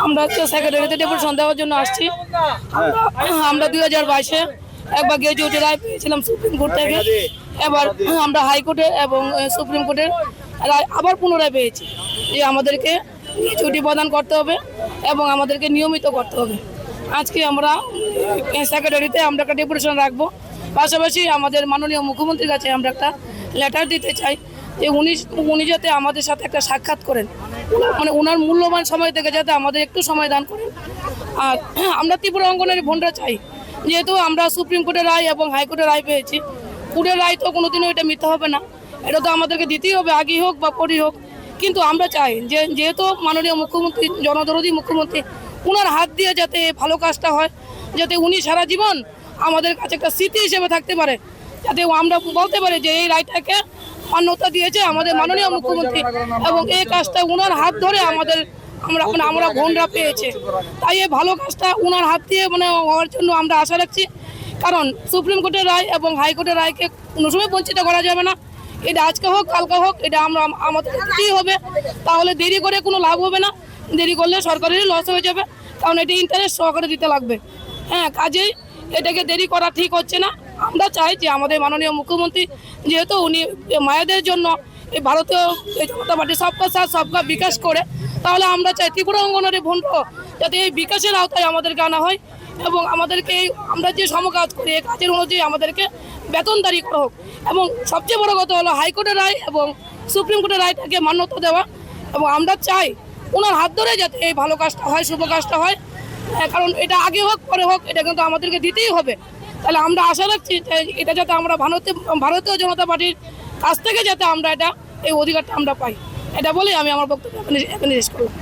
আমরা তো সেক্রেটারিতে ডেপুটেশন দেওয়ার জন্য আসছি। আমরা 2022-এ একবার গ্র্যাজুয়েট রায় পেয়েছিলাম সুপ্রিম কোর্ট থেকে, এবার আমরা হাইকোর্টে এবং সুপ্রিম কোর্টের রায় আবার পুনরায় পেয়েছি যে আমাদেরকে ছুটি প্রদান করতে হবে এবং আমাদেরকে নিয়মিত করতে হবে। আজকে আমরা সেক্রেটারিতে আমরা একটা ডেপুটেশন রাখবো। পাশাপাশি আমাদের মাননীয় মুখ্যমন্ত্রীর কাছে আমরা একটা লেটার দিতে চাই যে উনি যাতে আমাদের সাথে একটা সাক্ষাৎ করেন, মানে ওনার মূল্যবান সময় থেকে যাতে আমাদের একটু সময় দান করেন। আর আমরা ত্রিপুরা অঙ্গনের ভোটটা চাই, যেহেতু আমরা সুপ্রিম কোর্টের রায় এবং হাইকোর্টের রায় পেয়েছি। কোর্টের রায় তো কোনোদিনও এটা মিথ্যা হবে না, এটা তো আমাদেরকে দিতেই হবে, আগেই হোক বা পরই হোক। কিন্তু আমরা চাই যে যেহেতু মাননীয় মুখ্যমন্ত্রী জনদরদী মুখ্যমন্ত্রী, ওনার হাত দিয়ে যাতে ভালো কাজটা হয়, যাতে উনি সারা জীবন আমাদের কাছে একটা স্মৃতি হিসেবে থাকতে পারে, যাতে আমরা বলতে পারি যে এই রায়টাকে মান্যতা দিয়েছে আমাদের মাননীয় মুখ্যমন্ত্রী এবং এই কাজটা ওনার হাত ধরে আমরা বোনরা পেয়েছে। তাই এই ভালো কাজটা ওনার হাত দিয়ে হওয়ার জন্য আমরা আশা রাখছি। কারণ সুপ্রিম কোর্টের রায় এবং হাইকোর্টের রায়কে কোনো সময় বঞ্চিত করা যাবে না। এটা আজকে হোক কালকে হোক, এটা আমাদের দিতেই হবে। তাহলে দেরি করে কোনো লাভ হবে না, দেরি করলে সরকারেরই লস হয়ে যাবে, কারণ এটি ইন্টারেস্ট সহকারে দিতে লাগবে। কাজেই এটাকে দেরি করা ঠিক হচ্ছে না। আমরা চাই যে আমাদের মাননীয় মুখ্যমন্ত্রী, যেহেতু উনি মায়েদের জন্য এই ভারতীয় জনতা পার্টি সবকা সাথ সবকা বিকাশ করে, তাহলে আমরা চাই ত্রিপুরা অঙ্গনের ভোটও যাতে এই বিকাশের আওতায় আমাদেরকে আনা হয় এবং আমাদেরকে আমরা যে সমকাজ করি এই কাজের অনুযায়ী আমাদেরকে বেতনদারি করা হোক। এবং সবচেয়ে বড় কথা হলো হাইকোর্টের রায় এবং সুপ্রিম কোর্টের রায়টাকে মান্যতা দেওয়া। এবং আমরা চাই ওনার হাত ধরে যাতে এই ভালো কাজটা হয়, শুভ কাজটা হয়। কারণ এটা আগে হোক পরে হোক, এটা কিন্তু আমাদেরকে দিতেই হবে। তাহলে আমরা আশা রাখছি এটা যাতে আমরা ভারতীয় জনতা পার্টির কাছ থেকে যাতে আমরা এই অধিকারটা আমরা পাই। এটা বলেই আমি আমার বক্তব্য এখানে শেষ করলাম।